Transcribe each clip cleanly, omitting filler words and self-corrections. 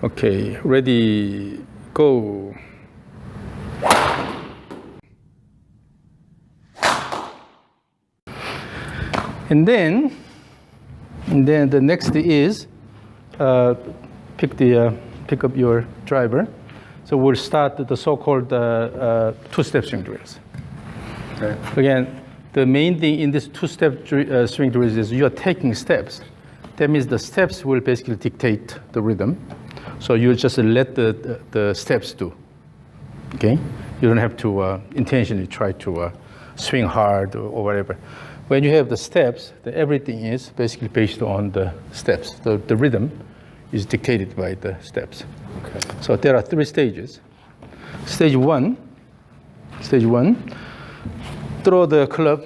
Okay, ready, go. And then the next is pick up your driver. So we'll start the so-called two-step swing drills. Okay. Again, the main thing in this two-step swing drills is you are taking steps. That means the steps will basically dictate the rhythm. So you just let the steps do. Okay? You don't have to intentionally try to swing hard or whatever. When you have the steps, everything is basically based on the steps. The rhythm is dictated by the steps. Okay. So there are 3 stages. Stage one, throw the club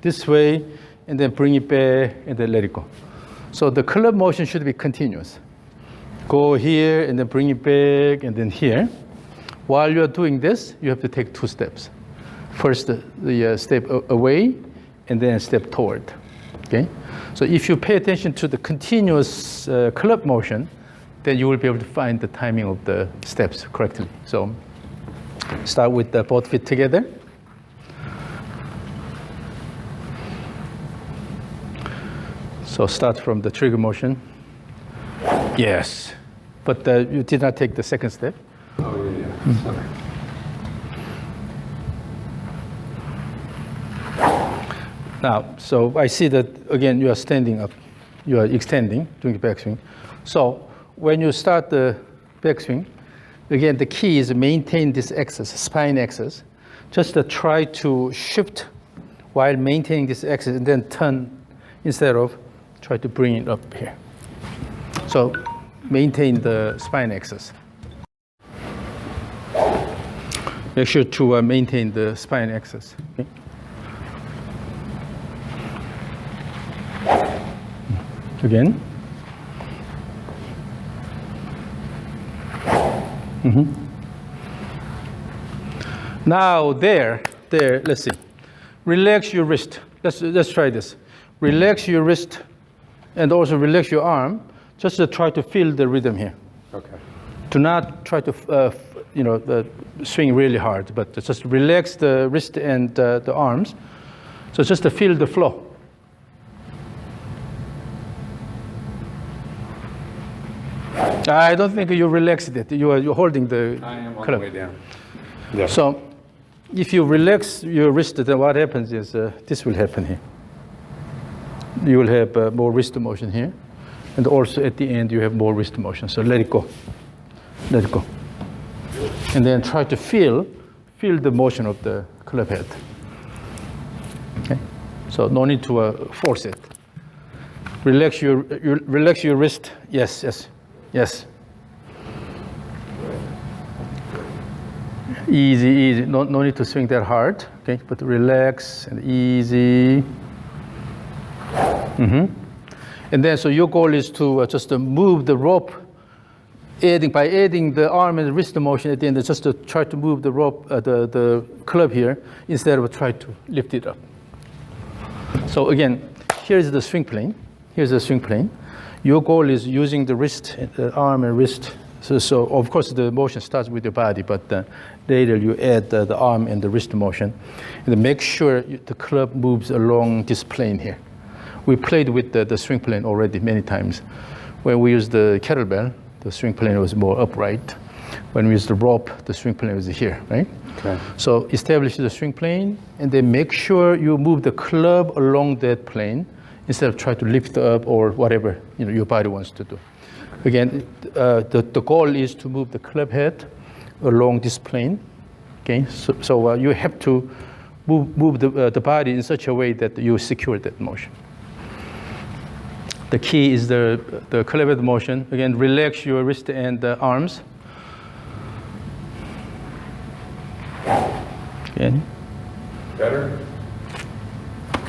this way, and then bring it back, and then let it go. So the club motion should be continuous. Go here, and then bring it back, and then here. While you're doing this, you have to take 2 steps. First, the step away, and then step toward. Okay? So if you pay attention to the continuous club motion, then you will be able to find the timing of the steps correctly. So start with both feet together. So start from the trigger motion. Yes. But you did not take the second step. Oh, yeah. Sorry. Now, so I see that, again, you are standing up. You are extending, doing the backswing. So when you start the backswing, again, the key is maintain this axis, spine axis. Just to try to shift while maintaining this axis and then turn instead of try to bring it up here. So maintain the spine axis. Make sure to maintain the spine axis. Okay? Again. Now there, let's see. Relax your wrist. Let's try this. Relax your wrist and also relax your arm just to try to feel the rhythm here. Okay. Do not try to swing really hard, but just relax the wrist and the arms. So just to feel the flow. I don't think you relaxed it. You're holding the I am on club. the way down. Yeah. So if you relax your wrist, then what happens is this will happen here. You will have more wrist motion here. And also at the end, you have more wrist motion. So let it go. Let it go. And then try to feel the motion of the club head. Okay? So no need to force it. Relax your wrist. Yes, yes. Yes. Easy, easy. No need to swing that hard. Okay, but relax and easy. And then, so your goal is to just move the rope, by adding the arm and the wrist motion at the end, just to try to move the rope, the club here, instead of try to lift it up. So again, here's the swing plane. Here's the swing plane. Your goal is using the wrist, the arm and wrist. So of course the motion starts with your body, but later you add the arm and the wrist motion. And then make sure the club moves along this plane here. We played with the swing plane already many times. When we used the kettlebell, the swing plane was more upright. When we used the rope, the swing plane was here, right? Okay. So establish the swing plane, and then make sure you move the club along that plane, instead of try to lift up or whatever your body wants to do. Again, the goal is to move the club head along this plane. Okay, so you have to move the body in such a way that you secure that motion. The key is the club head motion. Again, relax your wrist and arms. Again. Better.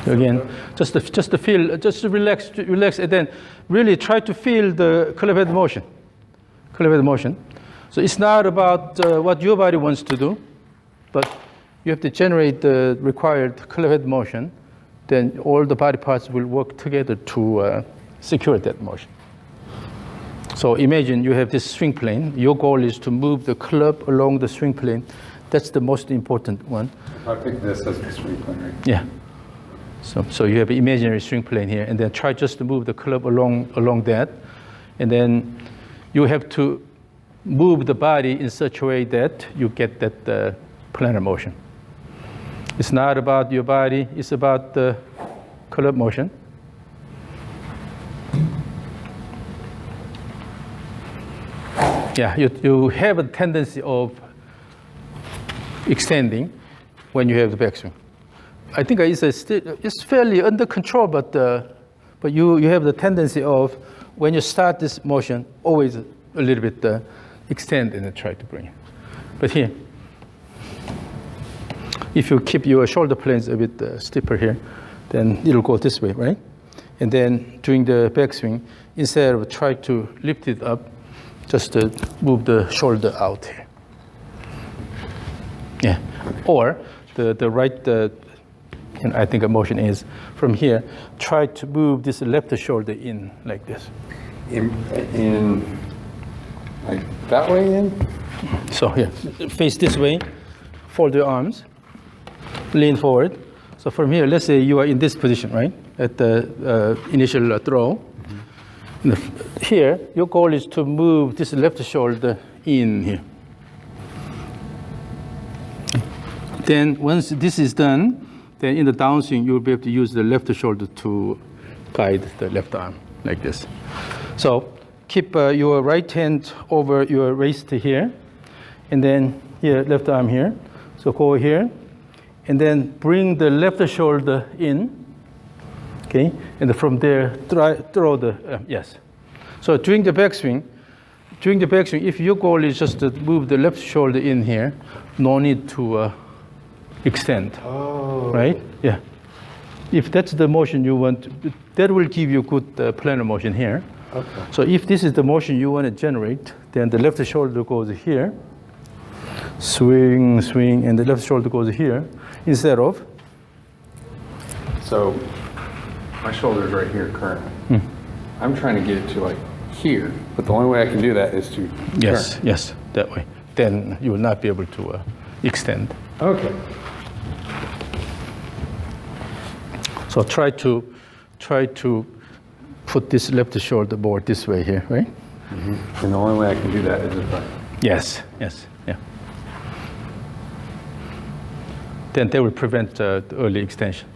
Again, just to feel, just to relax, and then really try to feel the club head motion. Club head motion. So it's not about what your body wants to do, but you have to generate the required club head motion. Then all the body parts will work together to secure that motion. So imagine you have this swing plane. Your goal is to move the club along the swing plane. That's the most important one. If I pick this as the swing plane, right? Yeah. So you have an imaginary swing plane here, and then try just to move the club along that. And then you have to move the body in such a way that you get that planar motion. It's not about your body, it's about the club motion. Yeah, you have a tendency of extending when you have the backswing. I think it's fairly under control, but you have the tendency of, when you start this motion, always a little bit extend and then try to bring it. But here, if you keep your shoulder planes a bit stiffer here, then it'll go this way, right? And then during the backswing, instead of try to lift it up, just move the shoulder out here. Yeah, or the right, and I think a motion is from here, try to move this left shoulder in like this. In like that way in? So here, face this way, fold your arms, lean forward. So from here, let's say you are in this position, right? At the initial throw. Here, your goal is to move this left shoulder in here. Then once this is done, then in the downswing, you'll be able to use the left shoulder to guide the left arm, like this. So keep your right hand over your wrist here, and then here, left arm here. So go here, and then bring the left shoulder in, okay? And from there, throw the, yes. So during the backswing, if your goal is just to move the left shoulder in here, no need to extend, right? Yeah. If that's the motion you want, that will give you good planar motion here. Okay. So if this is the motion you want to generate, then the left shoulder goes here, swing, swing, and the left shoulder goes here, instead of. So my shoulder's right here currently. I'm trying to get it to like here, but the only way I can do that is to Yes, turn. yes, that way. Then you will not be able to extend. Okay. So try to put this left shoulder more this way here, right? Mm-hmm. And the only way I can do that is if I. Yes, yes, yeah. Then they will prevent the early extension.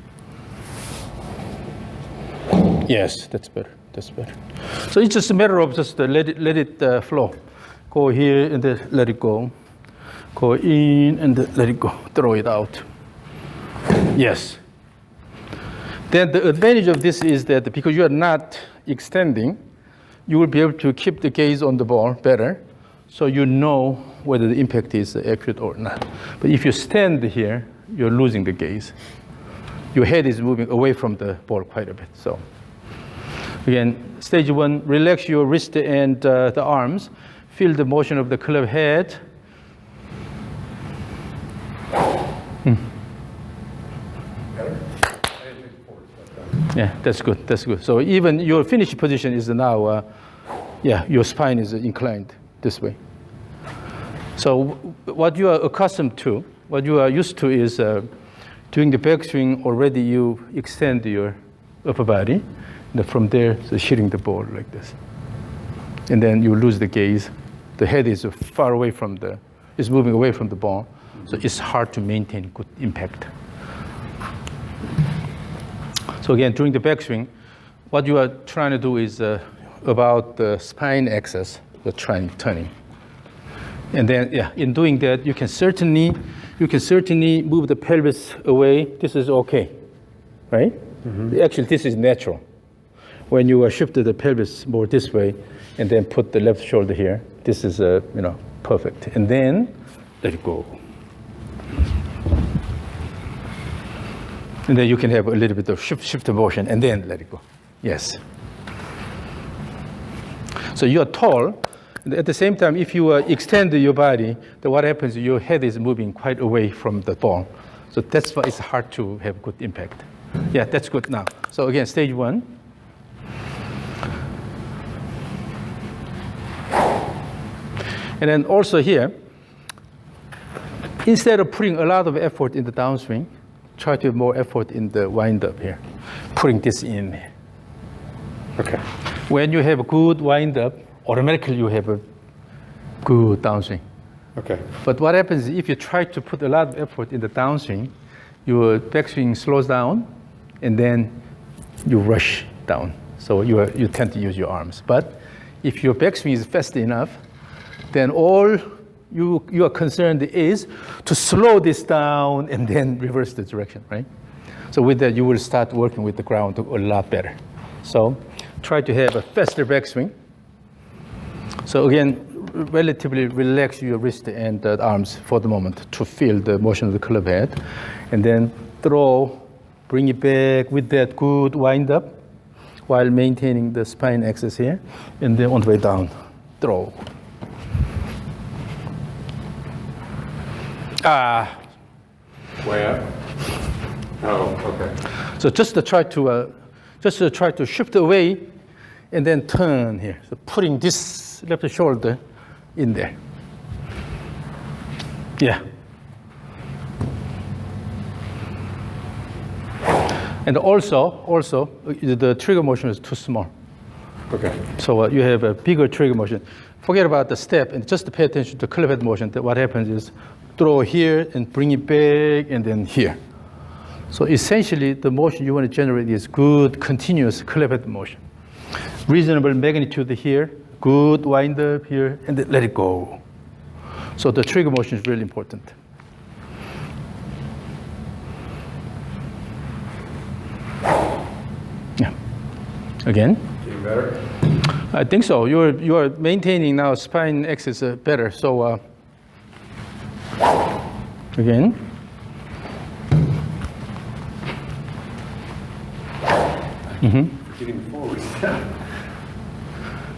Yes, that's better. That's better. So it's just a matter of just let it flow. Go here and then let it go. Go in and then let it go. Throw it out. Yes. Then the advantage of this is that because you are not extending, you will be able to keep the gaze on the ball better, so you know whether the impact is accurate or not. But if you stand here, you're losing the gaze. Your head is moving away from the ball quite a bit. So again, stage one, relax your wrist and the arms. Feel the motion of the club head. Yeah, that's good. That's good. So even your finish position is now, yeah, your spine is inclined this way. So what you are accustomed to, what you are used to is during the backswing already you extend your upper body. And from there, so hitting the ball like this. And then you lose the gaze. The head is far away from is moving away from the ball. So it's hard to maintain good impact. So again, during the backswing, what you are trying to do is about the spine axis, the turning. And then, yeah, in doing that, you can certainly move the pelvis away. This is okay, right? Mm-hmm. Actually, this is natural. When you shift the pelvis more this way, and then put the left shoulder here, this is perfect. And then let it go. And then you can have a little bit of shift motion, and then let it go. Yes. So you are tall. At the same time, if you extend your body, then what happens? Your head is moving quite away from the ball. So that's why it's hard to have good impact. Yeah, that's good now. So again, stage one. And then also here, instead of putting a lot of effort in the downswing, try to have more effort in the wind-up here, putting this in here. Okay. When you have a good wind-up, automatically you have a good downswing. Okay. But what happens if you try to put a lot of effort in the downswing, your backswing slows down, and then you rush down. So you tend to use your arms. But if your backswing is fast enough, then all you are concerned is to slow this down and then reverse the direction, right? So with that, you will start working with the ground a lot better. So try to have a faster backswing. So again, relatively relax your wrist and arms for the moment to feel the motion of the club head. And then throw, bring it back with that good wind up while maintaining the spine axis here. And then on the way down, throw. Way up? Oh, okay. So just to try to shift away and then turn here. So putting this left shoulder in there. Yeah. And also the trigger motion is too small. Okay. So you have a bigger trigger motion. Forget about the step and just pay attention to club head motion. That what happens is throw here and bring it back and then here. So essentially the motion you want to generate is good continuous club head motion. Reasonable magnitude here, good wind up here, and then let it go. So the trigger motion is really important. Yeah. Again. Getting better? I think so. You are maintaining now spine axis better. So again. Getting forward.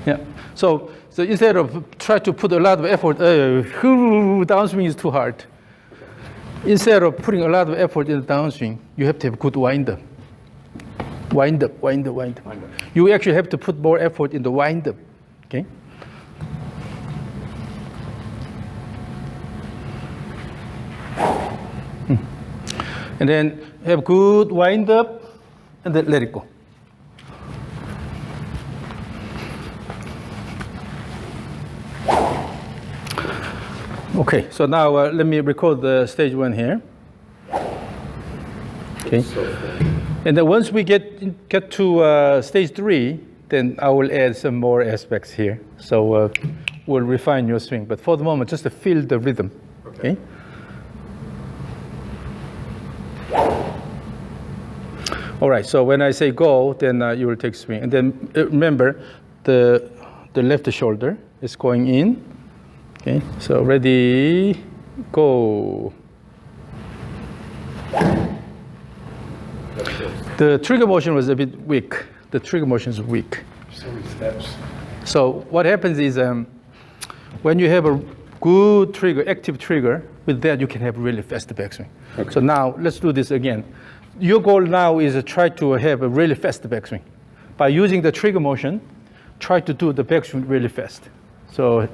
Yeah. So instead of try to put a lot of effort, downswing is too hard. Instead of putting a lot of effort in the downswing, you have to have good wind up. Wind up. You actually have to put more effort in the wind up. Okay. And then have good wind up, and then let it go. Okay, so now let me record the stage 1 here. Okay, and then once we get to stage 3, then I will add some more aspects here. So we'll refine your swing, but for the moment, just to feel the rhythm. Okay. All right, so when I say go, then you will take swing. And then remember, the left shoulder is going in. Okay, so ready, go. The trigger motion was a bit weak. The trigger motion is weak. So many steps. So what happens is when you have a good trigger, active trigger, with that you can have really fast backswing. Okay. So now let's do this again. Your goal now is to try to have a really fast backswing. By using the trigger motion, try to do the backswing really fast. So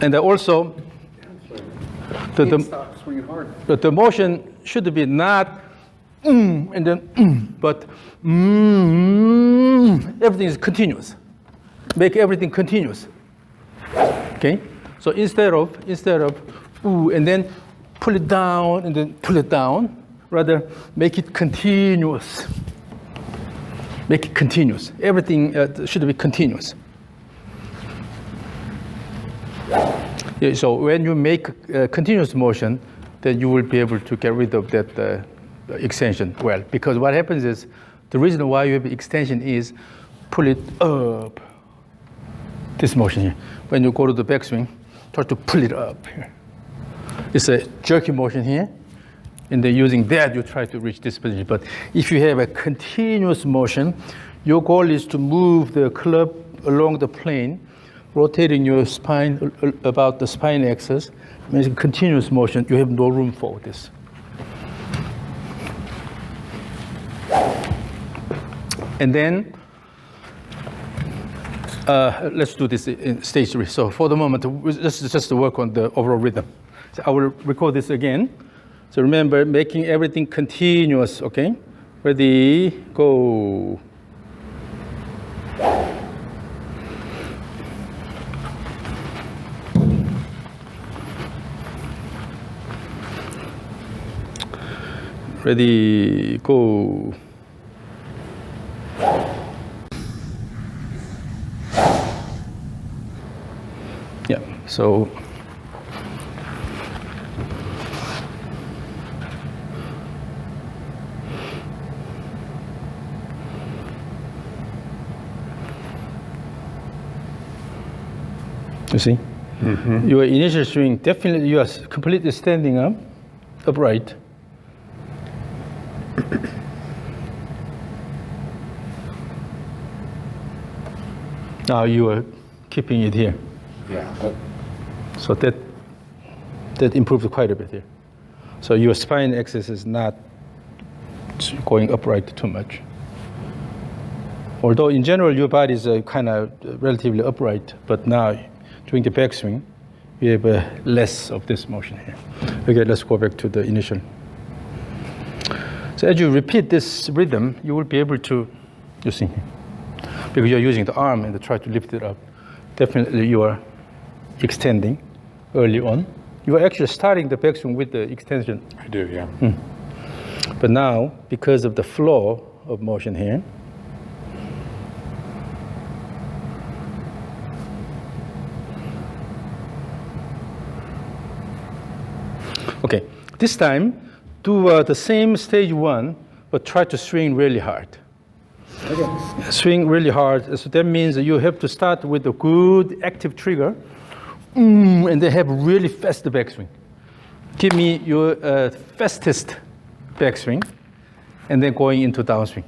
and also the motion should be not and then but everything is continuous. Make everything continuous. Okay? So instead of and then pull it down and then pull it down, rather make it continuous. Make it continuous. Everything should be continuous. Yeah, so when you make continuous motion, then you will be able to get rid of that extension well. Because what happens is, the reason why you have extension is pull it up. This motion here. When you go to the backswing, try to pull it up here. It's a jerky motion here. And then using that, you try to reach this position. But if you have a continuous motion, your goal is to move the club along the plane, rotating your spine about the spine axis. Making continuous motion, you have no room for this. And then Let's do this in stage 3. So for the moment, let's just work on the overall rhythm. So I will record this again. So remember, making everything continuous, okay? Ready, go. Ready, go. Yeah, so you see, your initial swing, definitely you are completely standing up, upright. Now you are keeping it here. Yeah. So that improved quite a bit here. So your spine axis is not going upright too much. Although in general your body is kind of relatively upright, but now during the backswing, you have less of this motion here. Okay, let's go back to the initial. So as you repeat this rhythm, you will be able to, you see, because you're using the arm and try to lift it up. Definitely you are extending early on. You are actually starting the backswing with the extension. I do, yeah. But now, because of the flow of motion here, okay, this time, do the same stage 1, but try to swing really hard. Okay. Swing really hard. So that means you have to start with a good active trigger, and then have really fast backswing. Give me your fastest backswing, and then going into downswing.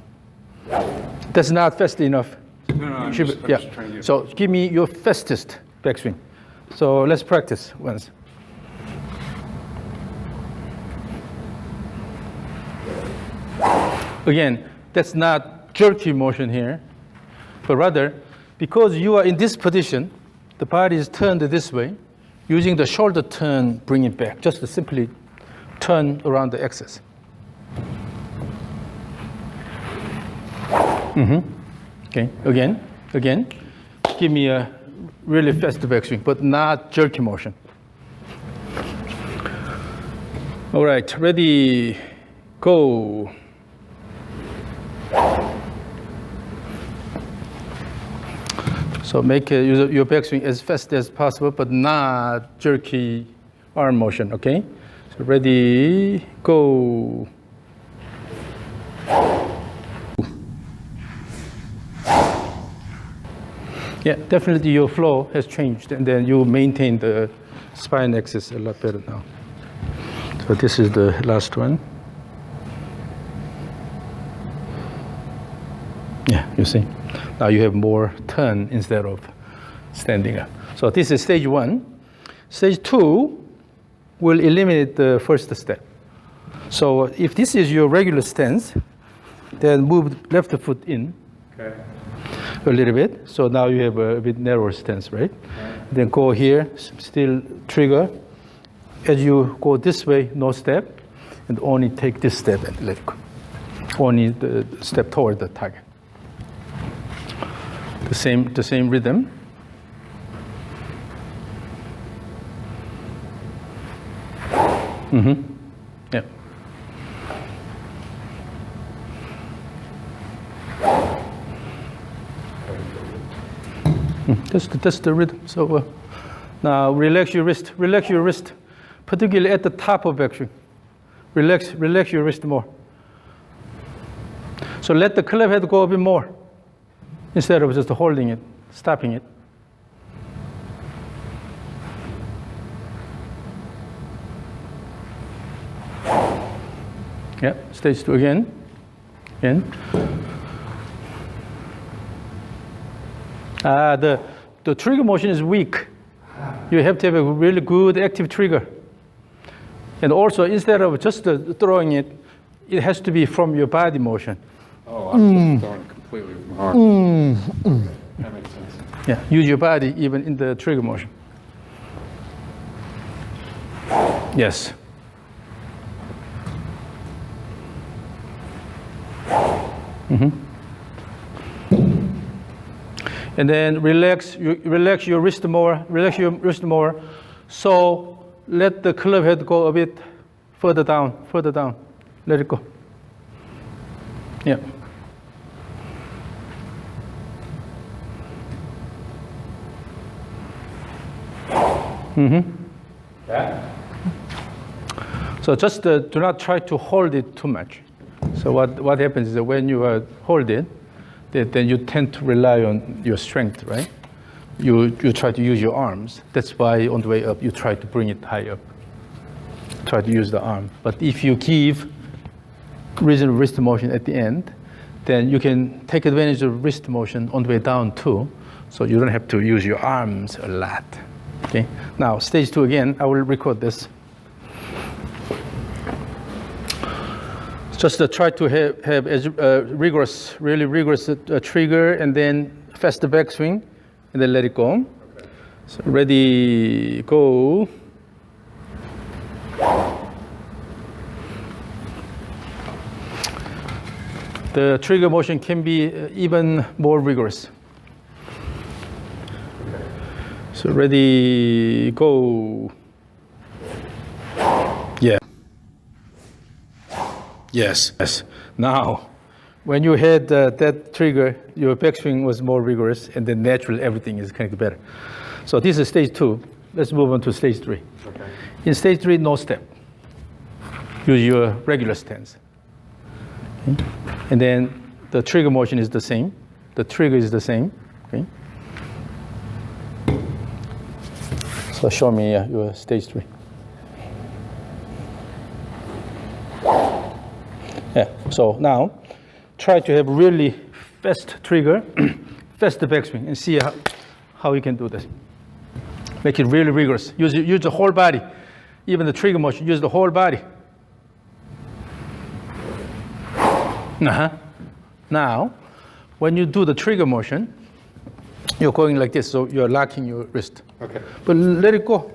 That's not fast enough. No, I'm just trying to get... So give me your fastest backswing. So let's practice once. Again, that's not jerky motion here, but rather, because you are in this position, the body is turned this way, using the shoulder turn, bring it back, just to simply turn around the axis. Okay, again, give me a really fast backswing, but not jerky motion. All right, ready, go. So make your backswing as fast as possible, but not jerky arm motion, okay? So ready, go. Yeah, definitely your flow has changed, and then you maintain the spine axis a lot better now. So this is the last one. Yeah, you see. Now you have more turn instead of standing up. So this is stage 1. Stage 2 will eliminate the first step. So if this is your regular stance, then move left foot in a little bit. So now you have a bit narrower stance, right? Then go here, still trigger. As you go this way, no step, and only take this step and let go. Only the step toward the target. The same rhythm. Yeah. That's the rhythm. So now relax your wrist, particularly at the top of backswing. Relax your wrist more. So let the club head go a bit more, instead of just holding it, stopping it. Yeah, stage 2 again. The trigger motion is weak. You have to have a really good active trigger. And also, instead of just throwing it, it has to be from your body motion. Oh, I'm just throwing it completely with my arm. That makes sense. Yeah, use your body even in the trigger motion. Yes. And then relax your wrist more, So let the club head go a bit further down. Let it go. Yeah. That? So just do not try to hold it too much. So what happens is that when you hold it, then you tend to rely on your strength, right? You try to use your arms. That's why on the way up, you try to bring it high up. Try to use the arm. But if you give reasonable wrist motion at the end, then you can take advantage of wrist motion on the way down too. So you don't have to use your arms a lot. Okay. Now stage 2 again. I will record this. Just try to have a really rigorous trigger, and then faster backswing, and then let it go. Okay. So ready, go. The trigger motion can be even more rigorous. Okay. So ready, go. Yeah. Yes. Now, when you had that trigger, your backswing was more rigorous, and then naturally everything is kind of better. So this is stage 2. Let's move on to stage 3. Okay. In stage 3, no step. Use your regular stance. Okay. And then the trigger motion is the same. The trigger is the same. Okay. So show me your stage 3. Yeah. So now, try to have really fast trigger, fast backswing, and see how you can do this. Make it really rigorous. Use the whole body, even the trigger motion. Use the whole body. Now, when you do the trigger motion, you're going like this. So you're locking your wrist. Okay. But let it go.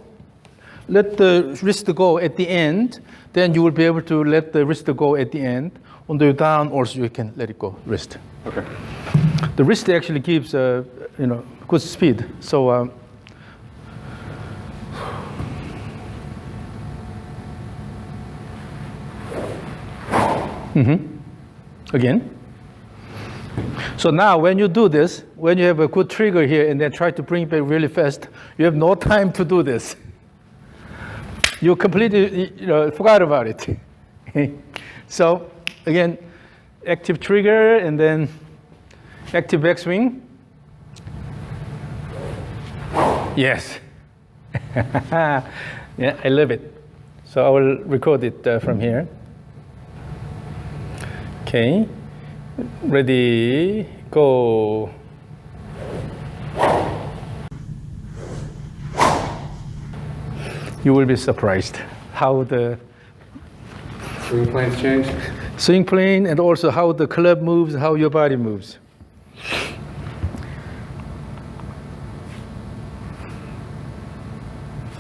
Let the wrist go at the end. Then you will be able to let the wrist go at the end. On the way down, also you can let it go, wrist. Okay. The wrist actually gives, good speed. So, again. So now when you do this, when you have a good trigger here and then try to bring it back really fast, you have no time to do this. You completely forgot about it. So again, active trigger and then active backswing. Yes. Yeah, I love it. So I will record it from here. Okay. Ready, go. You will be surprised how the swing planes change. Swing plane, and also how the club moves, how your body moves.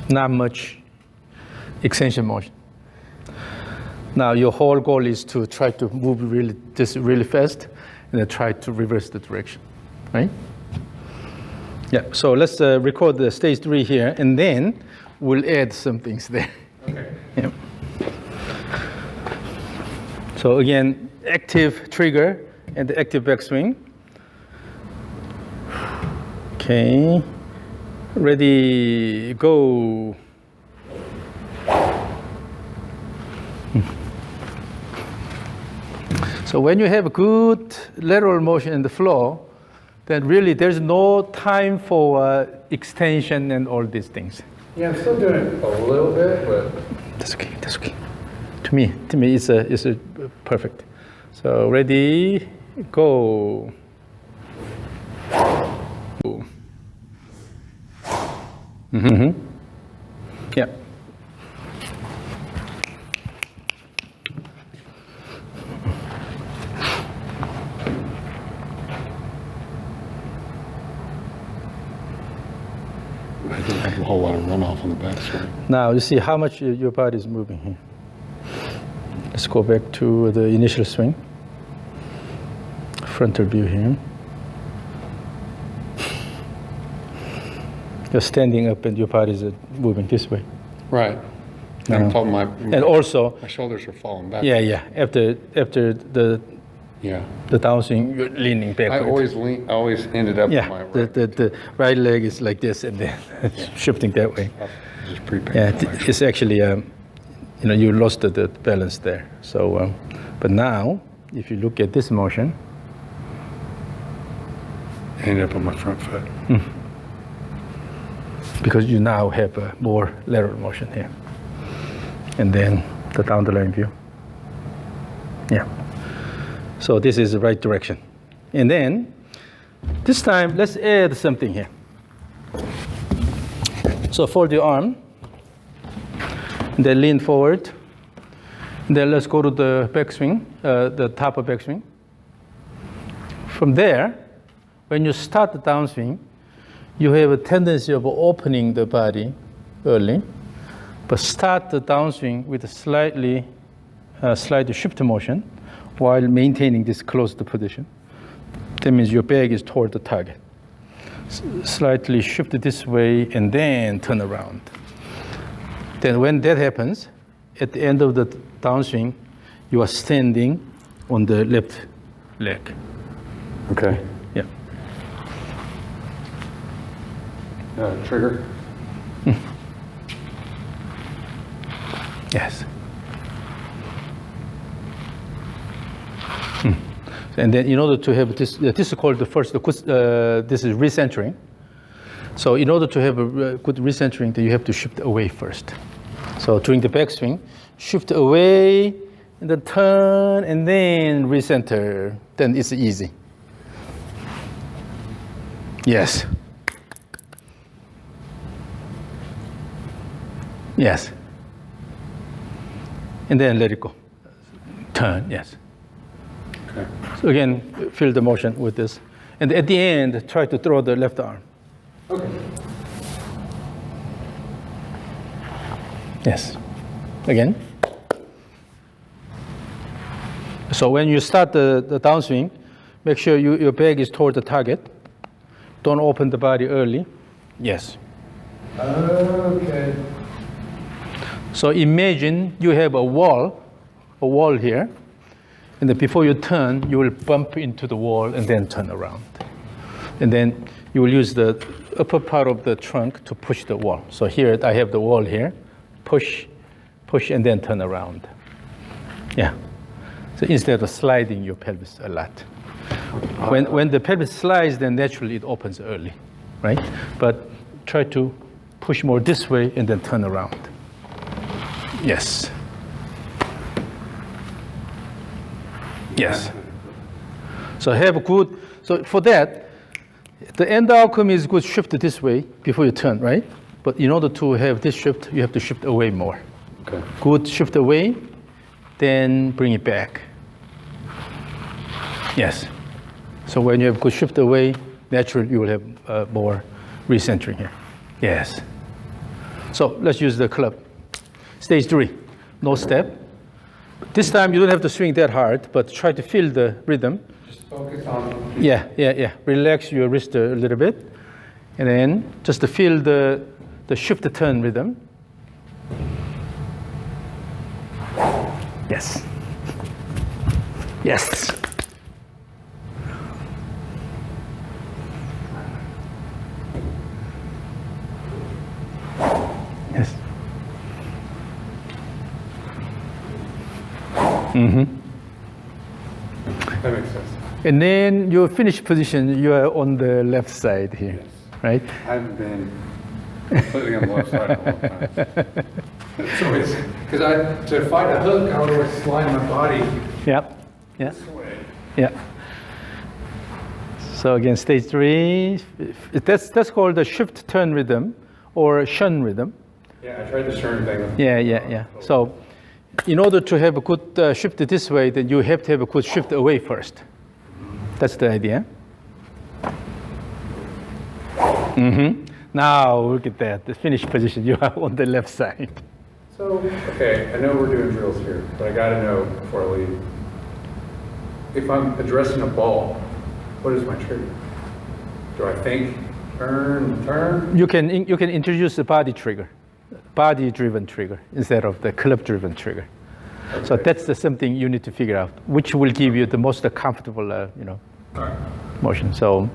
Not much extension motion. Now your whole goal is to try to move really fast, and then try to reverse the direction, right? Yeah. So let's record the stage 3 here, and then we'll add some things there. Okay. Yeah. So again, active trigger and the active backswing. Okay. Ready, go. So when you have a good lateral motion in the floor, then really there's no time for extension and all these things. Yeah, I'm still doing it a little bit, but that's okay. That's okay. To me, it's a perfect. So ready, go. Yeah. I don't have a whole lot of runoff on the backswing. Now you see how much your body is moving here. Let's go back to the initial swing. Frontal view here. You're standing up and your body is moving this way. Right. And and also, my shoulders are falling back. Yeah. After the downswing, you're leaning backward. I always ended up with my right. The right leg is like this and then shifting that way. Just pretty painful. Yeah, it's actually, you lost the balance there. So, but now, if you look at this motion, I ended up on my front foot. Because you now have a more lateral motion here. And then the down the line view. Yeah. So this is the right direction. And then, this time, let's add something here. So fold your arm, and then lean forward. And then let's go to the backswing, the top of backswing. From there, when you start the downswing, you have a tendency of opening the body early, but start the downswing with a slight shift motion while maintaining this closed position. That means your back is toward the target. Slightly shift it this way and then turn around. Then when that happens, at the end of the downswing, you are standing on the left leg. Okay. Yeah. Trigger? Yes. And then in order to have this, this is called the first, this is recentering. So in order to have a good recentering, then you have to shift away first. So during the backswing, shift away, and then turn, and then recenter. Then it's easy. Yes. Yes. And then let it go. Turn, yes. Okay. So again, feel the motion with this. And at the end, try to throw the left arm. Okay. Yes. Again. So when you start the downswing, make sure your back is toward the target. Don't open the body early. Yes. Okay. So imagine you have a wall here, and then before you turn, you will bump into the wall and then turn around. And then you will use the upper part of the trunk to push the wall. So here, I have the wall here. Push, and then turn around. Yeah. So instead of sliding your pelvis a lot. When the pelvis slides, then naturally it opens early, right? But try to push more this way and then turn around. Yes. Yes. So have a good, so for that, the end outcome is good shift this way before you turn, right? But in order to have this shift, you have to shift away more. Okay. Good shift away, then bring it back. Yes. So when you have good shift away, naturally you will have more recentering here. Yes. So let's use the club. Stage 3, no step. This time you don't have to swing that hard, but try to feel the rhythm. Just focus on. Yeah. Relax your wrist a little bit, and then just to feel the shift turn rhythm. Yes. Yes. Yes. Mm-hmm. That makes sense. And then your finished position, you are on the left side here, Yes. right? I've been completely on the left side a long time. It's always, because to fight a hook, I would always slide my body Yeah. this way. Yeah. So again, stage 3, that's called the shift turn rhythm or shun rhythm. Yeah, I tried the turn thing. Yeah. So in order to have a good shift this way, then you have to have a good shift away first. That's the idea. Now look at that, the finish position, you are on the left side. So, okay, I know we're doing drills here, but I gotta know before I leave. If I'm addressing a ball, what is my trigger? Do I think, turn? You can introduce the body trigger, body-driven trigger instead of the club-driven trigger. Okay. So that's something you need to figure out, which will give you the most comfortable, motion. So,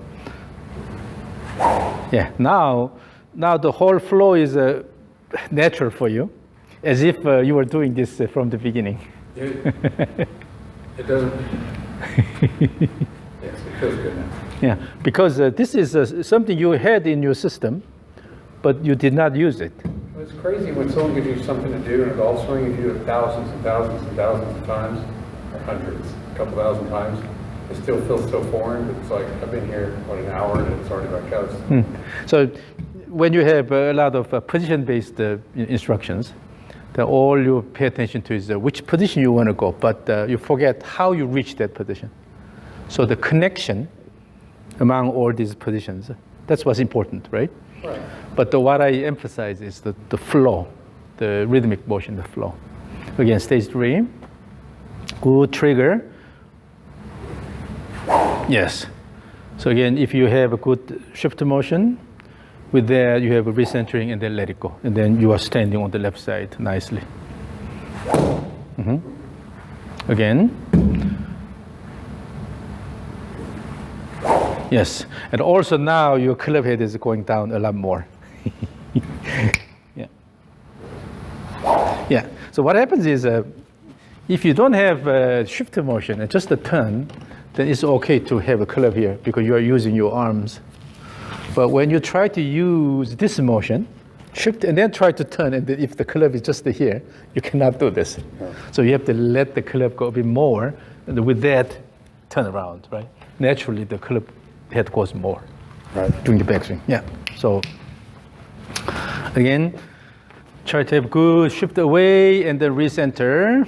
yeah. Now the whole flow is natural for you, as if you were doing this from the beginning. It doesn't. Yes, it feels good now. Yeah, because this is something you had in your system, but you did not use it. It's crazy when someone gives you something to do in a golf swing, if you do it thousands and thousands and thousands of times, or hundreds, a couple thousand times, it still feels so foreign. It's like, I've been here, an hour, and it's already back out. So when you have a lot of position-based instructions, then all you pay attention to is which position you want to go, but you forget how you reach that position. So the connection among all these positions, that's what's important, right? Right. But what I emphasize is the flow, the rhythmic motion, the flow. Again, stage 3, good trigger. Yes. So again, if you have a good shift motion, with that you have a recentering and then let it go. And then you are standing on the left side nicely. Again. Yes, and also now your club head is going down a lot more. Yeah. So what happens is, if you don't have shift motion and just a turn, then it's okay to have a club here because you are using your arms. But when you try to use this motion, shift and then try to turn, and if the club is just here, you cannot do this. So you have to let the club go a bit more, and with that, turn around, right? Naturally, the club head goes more, right, during the backswing. Yeah. So again, try to have good shift away and then recenter.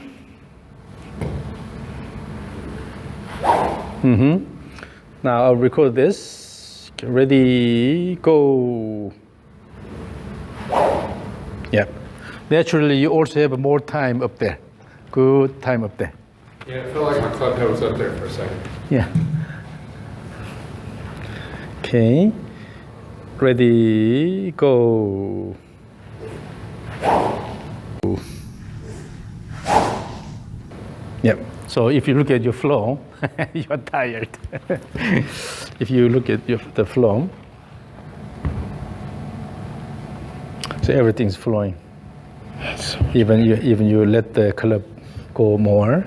Now I'll record this. Okay, ready, go. Yeah. Naturally, you also have more time up there. Good time up there. Yeah, I feel like my club head was up there for a second. Yeah. Okay, ready, go. Yep, so if you look at your flow, you're tired. If you look at the flow, so everything's flowing. Even you let the club go more,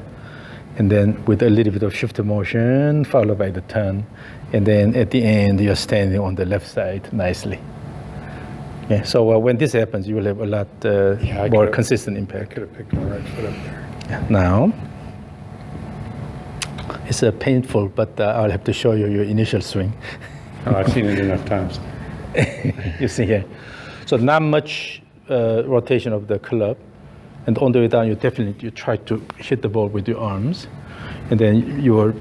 and then with a little bit of shift motion, followed by the turn. And then at the end, you're standing on the left side nicely. Yeah, so when this happens, you will have a lot more consistent impact. I could have picked my right foot up there. Yeah. Now, it's painful, but I'll have to show you your initial swing. Oh, I've seen it enough times. You see here. So not much rotation of the club. And on the way down, you try to hit the ball with your arms. And then your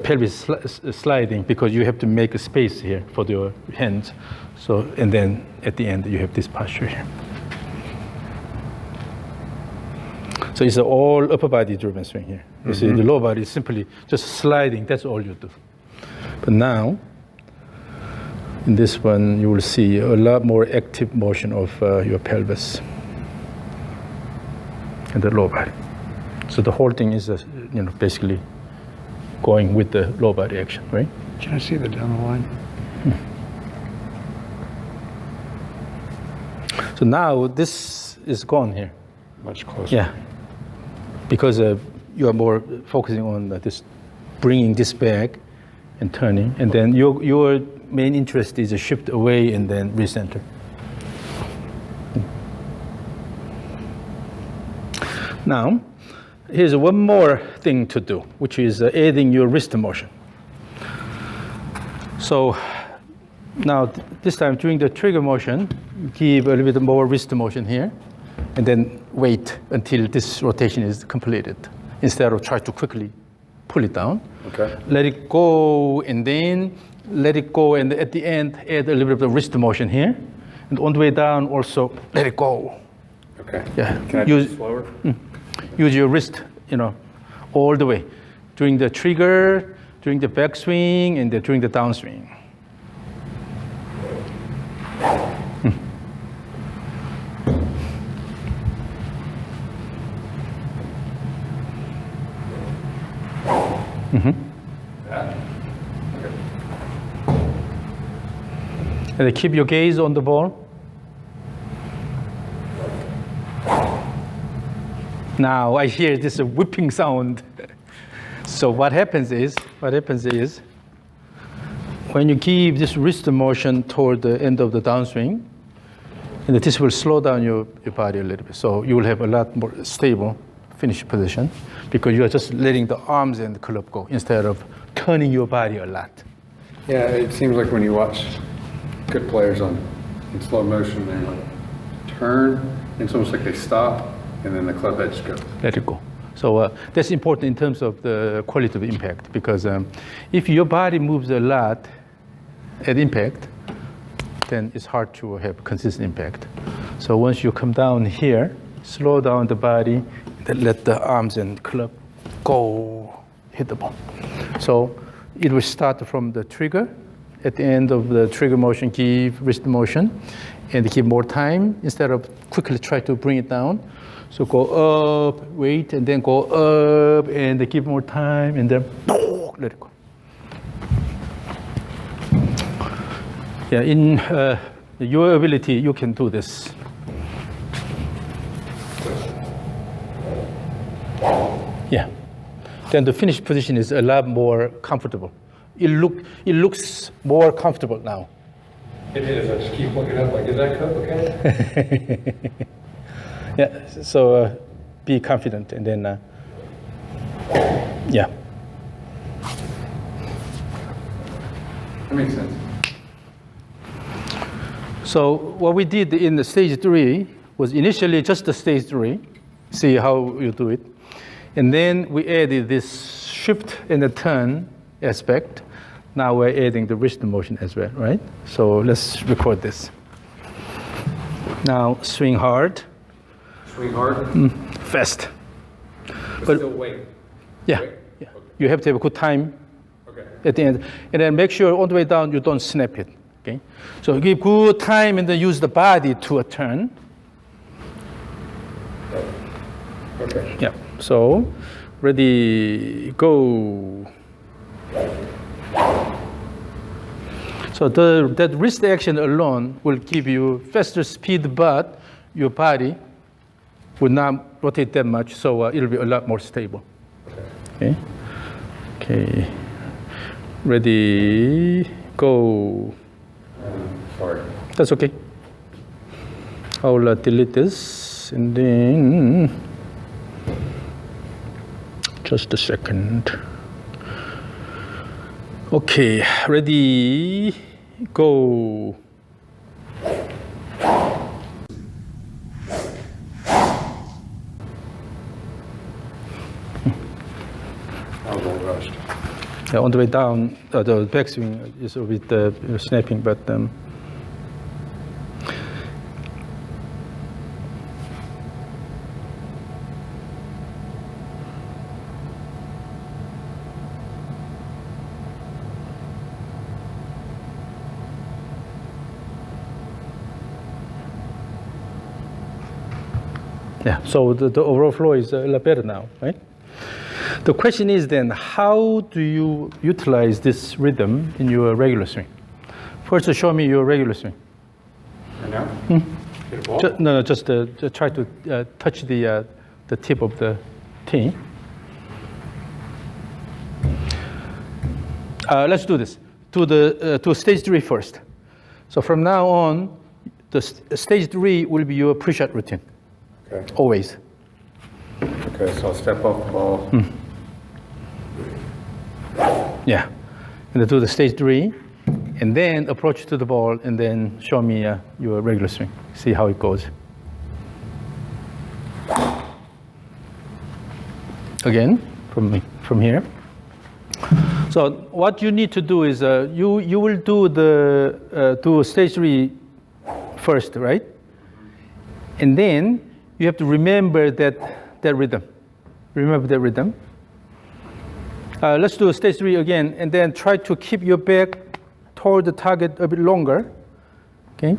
pelvis sliding because you have to make a space here for your hands. So, and then at the end, you have this posture here. So it's all upper body driven swing here. You see the lower body is simply just sliding, that's all you do. But now, in this one, you will see a lot more active motion of your pelvis and the lower body. So the whole thing is, basically going with the lower body action, right? Can I see the down the line? So now this is gone here. Much closer. Yeah, because you are more focusing on this, bringing this back and turning, and then your main interest is a shift away and then recenter. Now, here's one more thing to do, which is adding your wrist motion. So now, this time during the trigger motion, give a little bit more wrist motion here, and then wait until this rotation is completed, instead of try to quickly pull it down. Okay. Let it go, and then let it go, and at the end, add a little bit of wrist motion here. And on the way down, also let it go. Okay. Yeah. Can I do it slower? Use your wrist, all the way. During the trigger, during the backswing, and during the downswing. That? Okay. And then keep your gaze on the ball. Now I hear this whipping sound. So what happens is, when you give this wrist motion toward the end of the downswing, and this will slow down your body a little bit. So you will have a lot more stable finish position because you are just letting the arms and the club go instead of turning your body a lot. Yeah, it seems like when you watch good players in slow motion, they like turn, and it's almost like they stop, and then the club head just goes. Let it go. So that's important in terms of the quality of impact because if your body moves a lot at impact, then it's hard to have consistent impact. So once you come down here, slow down the body, then let the arms and club go, hit the ball. So it will start from the trigger. At the end of the trigger motion, give wrist motion, and give more time instead of quickly try to bring it down. So go up, wait, and then go up, and give more time, and then let it go. Yeah, in your ability, you can do this. Yeah. Then the finished position is a lot more comfortable. It looks more comfortable now. It is. I just keep looking up like, is that cup okay? Yeah, so be confident, and then, yeah. That makes sense. So what we did in the stage 3 was initially just the stage 3, see how you do it. And then we added this shift and the turn aspect. Now we're adding the wrist motion as well, right? So let's record this. Now swing hard. Swing hard? Fast. But still wait. Yeah. Wait? Yeah. Okay. You have to have a good time at the end. And then make sure on the way down you don't snap it. Okay? So give good time and then use the body to a turn. Okay. Yeah. So ready, go. So that wrist action alone will give you faster speed, but your body will not rotate that much, so it'll be a lot more stable. Okay. Okay. Ready, go. Sorry. That's okay. I'll delete this, and then just a second. Okay, ready, go. I was a little rushed. Yeah, on the way down, the backswing is a bit snapping, but yeah, so the overall flow is a lot better now, right? The question is then, how do you utilize this rhythm in your regular swing? First, show me your regular swing. And now? Hit a ball? No, just try to touch the tip of the tee. Let's do this. To stage 3 first. So from now on, the stage 3 will be your pre-shot routine. Okay. Always. Okay, so I'll step off the ball. Yeah. And then do the stage 3, and then approach to the ball, and then show me your regular swing. See how it goes. Again, from here. So what you need to do is you will do the do stage 3 first, right? And then you have to remember that rhythm. Remember that rhythm. Let's do stage 3 again, and then try to keep your back toward the target a bit longer. Okay.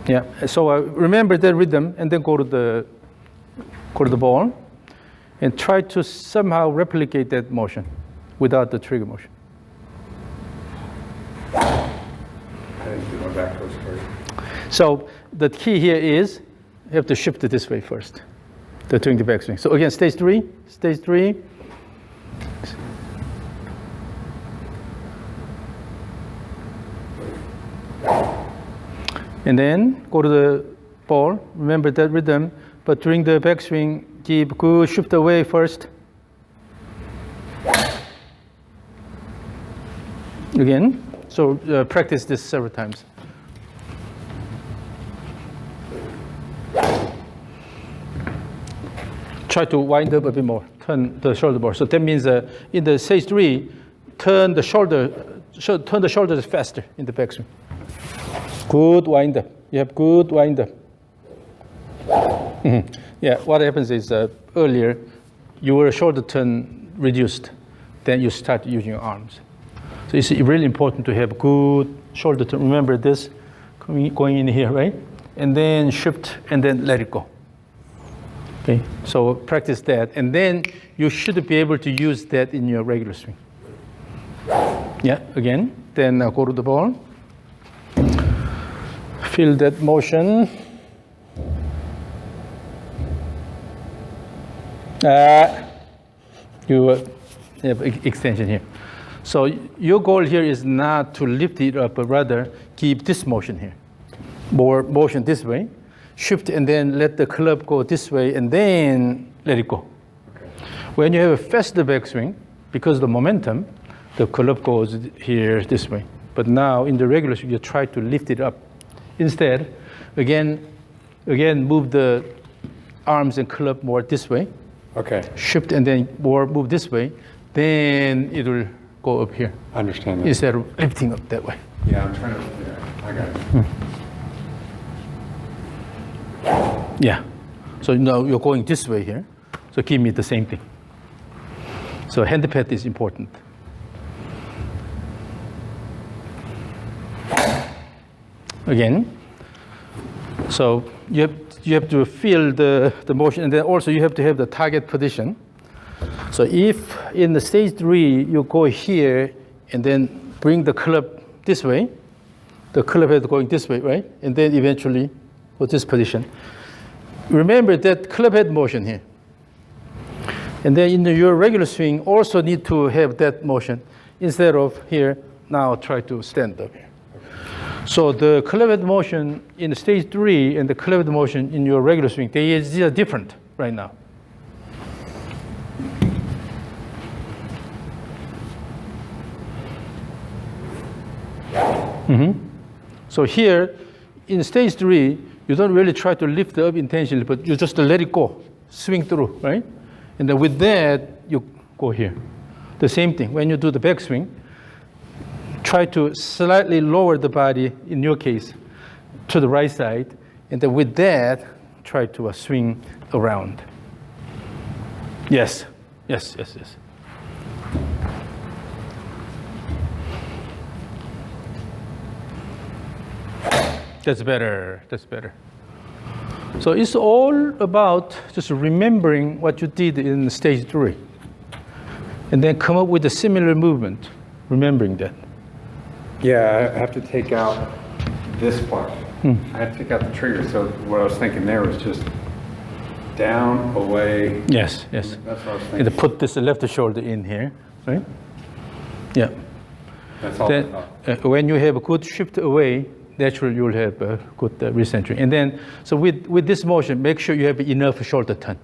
Yeah. So remember that rhythm, and then go to the ball, and try to somehow replicate that motion without the trigger motion. I didn't do my back first. So the key here is you have to shift it this way first. Doing the backswing. So again, stage 3. And then go to the ball. Remember that rhythm. But during the backswing, keep good shift away first. Again. So practice this several times. Try to wind up a bit more. Turn the shoulder more. So that means in the stage 3, turn the shoulders faster in the backswing. Good wind up. You have good wind up. Mm-hmm. Yeah, what happens is earlier your shoulder turn reduced, then you start using your arms. So it's really important to have good shoulder turn. Remember this, going in here, right? And then shift, and then let it go. Okay, so practice that, and then you should be able to use that in your regular swing. Yeah, again, then go to the ball. Feel that motion. You have extension here. So your goal here is not to lift it up, but rather keep this motion here. More motion this way. Shift and then let the club go this way and then let it go. Okay. When you have a faster backswing, because of the momentum, the club goes here this way. But now in the regular swing, you try to lift it up. Instead, again move the arms and club more this way. Okay. Shift and then more move this way. Then it will go up here. I understand that. Instead of lifting up that way. Yeah, I'm trying to, I got it. Yeah. So now you're going this way here. So give me the same thing. So hand pad is important. Again. So you have to feel the motion, and then also you have to have the target position. So if in the stage 3 you go here and then bring the club this way, the club head going this way, right? And then eventually go this position. Remember that club head motion here. And then in your regular swing also need to have that motion instead of here. Now try to stand up here. So the club head motion in stage 3 and the club head motion in your regular swing, they are different right now. Mm-hmm. So here in stage 3, you don't really try to lift it up intentionally, but you just let it go, swing through, right? And then with that, you go here. The same thing, when you do the backswing, try to slightly lower the body, in your case, to the right side, and then with that, try to swing around. Yes, yes, yes, yes. That's better, that's better. So it's all about just remembering what you did in stage 3. And then come up with a similar movement, remembering that. Yeah, I have to take out this part. I have to take out the trigger. So what I was thinking there was just down, away. Yes, yes. That's what I was thinking. And put this left shoulder in here, right? Yeah. That's all. Then, when you have a good shift away, naturally you'll have a good recentering. And then, so with this motion, make sure you have enough shoulder turn.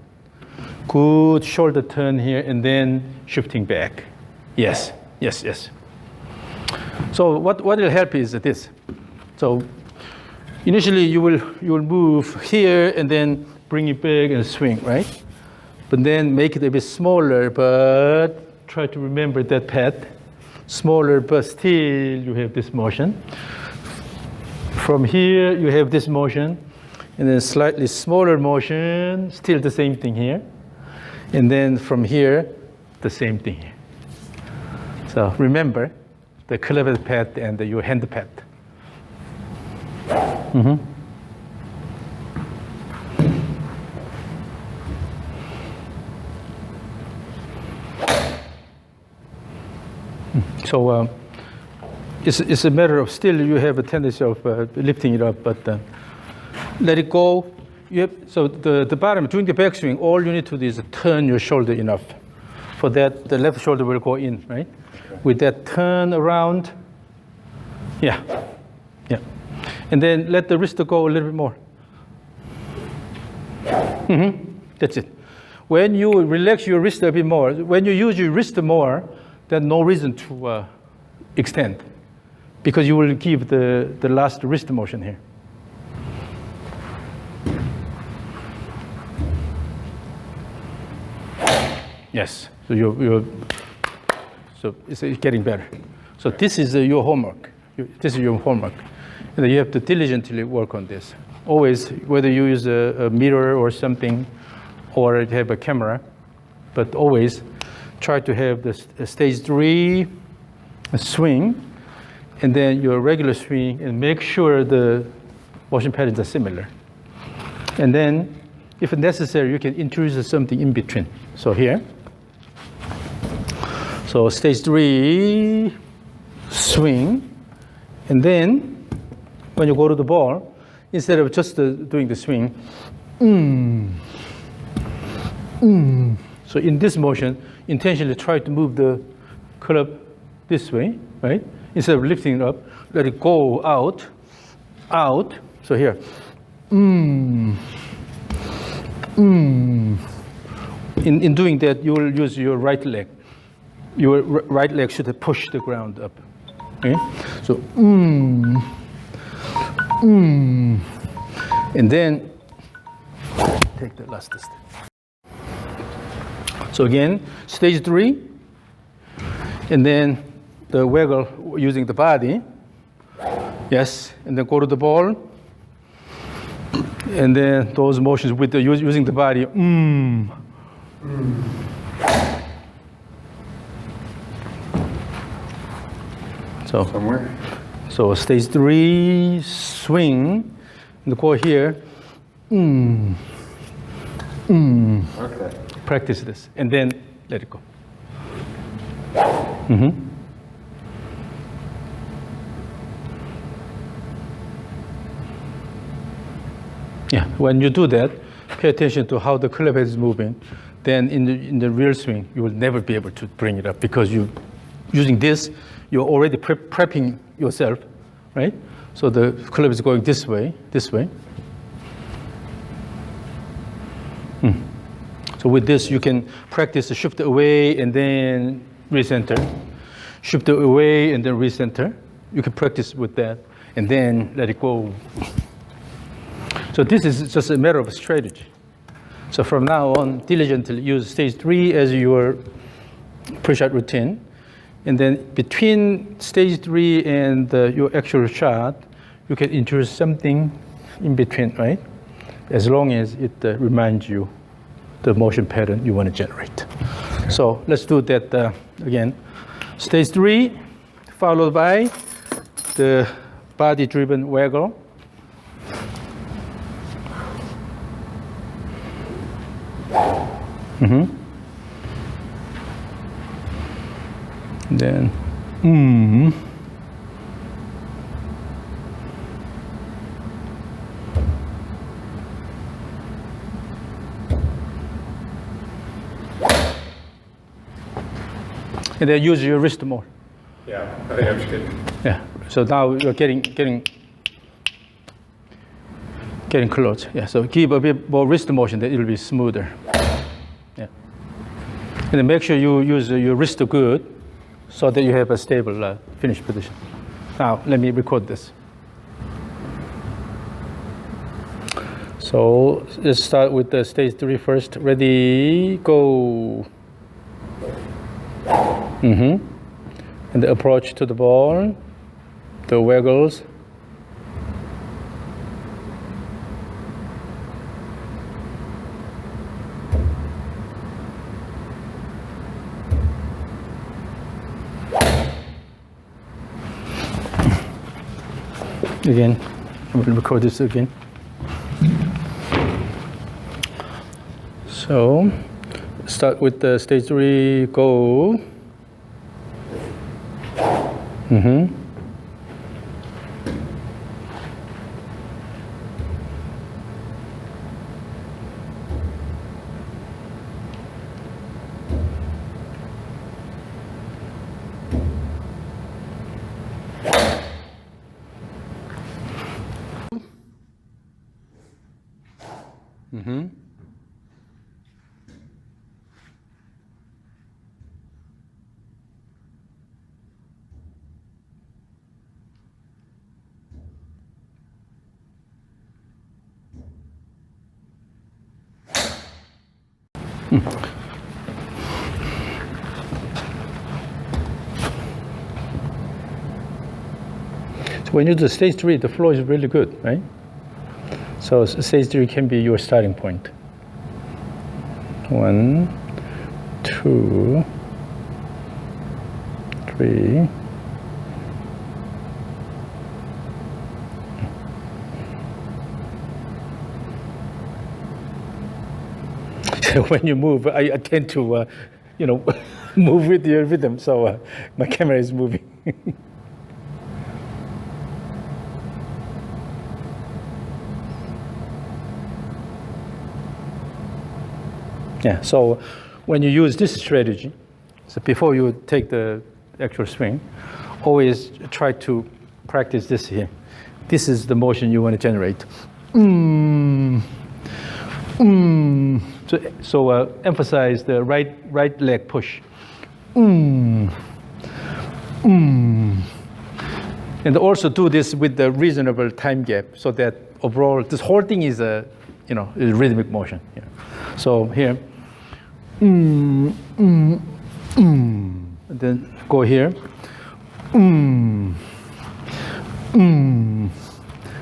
Good shoulder turn here, and then shifting back. Yes, yes, yes. So what will help is this. So initially you will move here and then bring it back and swing, right? but then make it a bit smaller, but try to remember that path. Smaller, but still you have this motion. From here, you have this motion, and then slightly smaller motion, still the same thing here. And then from here, the same thing here. So remember the club path and your hand path. So it's a matter of still you have a tendency of lifting it up, but let it go. So the bottom, during the backswing, all you need to do is turn your shoulder enough. For that, the left shoulder will go in, right? Okay. With that turn around, yeah. And then let the wrist go a little bit more. That's it. When you relax your wrist a bit more, when you use your wrist more, there's no reason to extend, because you will give the last wrist motion here. Yes, so so it's getting better. So this is your homework. This is your homework. And you have to diligently work on this. Always, whether you use a mirror or something, or you have a camera, but always try to have the stage 3 swing, and then your regular swing, and make sure the motion patterns are similar. And then, if necessary, you can introduce something in between. So here. So stage 3, swing, and then when you go to the ball, instead of just doing the swing, so in this motion, intentionally try to move the club this way, right? Instead of lifting it up, let it go out. So here, In doing that, you will use your right leg. Your right leg should push the ground up. Okay? So, and then take the last step. So again, stage 3, and then the waggle using the body. Yes, and then go to the ball, and then those motions with the using the body. So somewhere. So stage 3, swing, and go here. Okay. Practice this, and then let it go. Yeah, when you do that, pay attention to how the club head is moving. Then in the real swing, you will never be able to bring it up, because you using this, you're already prepping yourself, right? So the club is going this way, this way. So with this, you can practice the shift away and then recenter, shift away and then recenter. You can practice with that, and then let it go. So this is just a matter of strategy. So from now on, diligently use stage 3 as your pre-shot routine. And then between stage 3 and your actual shot, you can introduce something in between, right? As long as it reminds you the motion pattern you want to generate. So let's do that again. Stage 3, followed by the body-driven waggle. Then, and then use your wrist more. Yeah, I think that's good. Yeah. So now you're getting close. Yeah. So give a bit more wrist motion, that it will be smoother. Yeah. And then make sure you use your wrist good, so that you have a stable finish position. Now let me record this. So let's start with the stage 3 first. Ready, go. And the approach to the ball, the waggles. Again, I'm going to record this again. So, start with the stage 3, go. So when you do stage 3, the flow is really good, right? So stage 3 can be your starting point. 1, 2, 3. When you move, I tend to, move with your rhythm. So my camera is moving. Yeah. So when you use this strategy, so before you take the actual swing, always try to practice this here. This is the motion you want to generate. So emphasize the right leg push. And also do this with the reasonable time gap, so that overall this whole thing is a rhythmic motion. So here, and then go here, and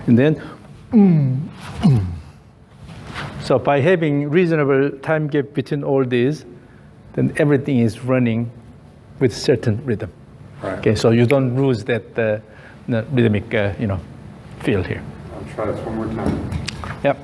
then. So by having reasonable time gap between all these, then everything is running with certain rhythm. Right. Okay, so you don't lose that rhythmic, feel here. I'll try this one more time. Yep.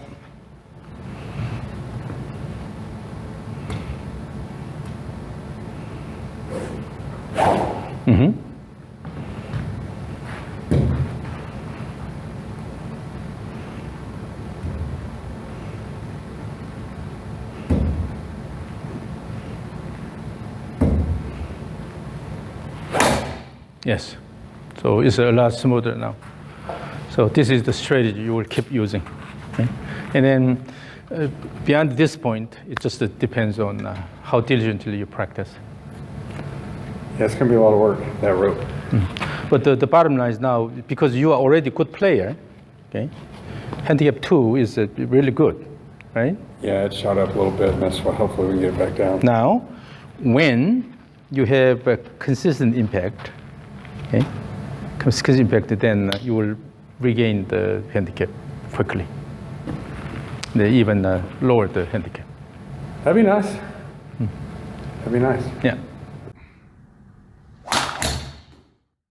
Yes, so it's a lot smoother now. So this is the strategy you will keep using. Okay? And then beyond this point, it just depends on how diligently you practice. Yeah, it's going to be a lot of work, that rope. But the bottom line is now, because you are already a good player, okay, handicap 2 is really good, right? Yeah, it shot up a little bit, and that's why hopefully we can get it back down. Now, when you have a consistent impact, okay, consistent impact, then you will regain the handicap quickly. They even lower the handicap. That'd be nice. That'd be nice. Yeah.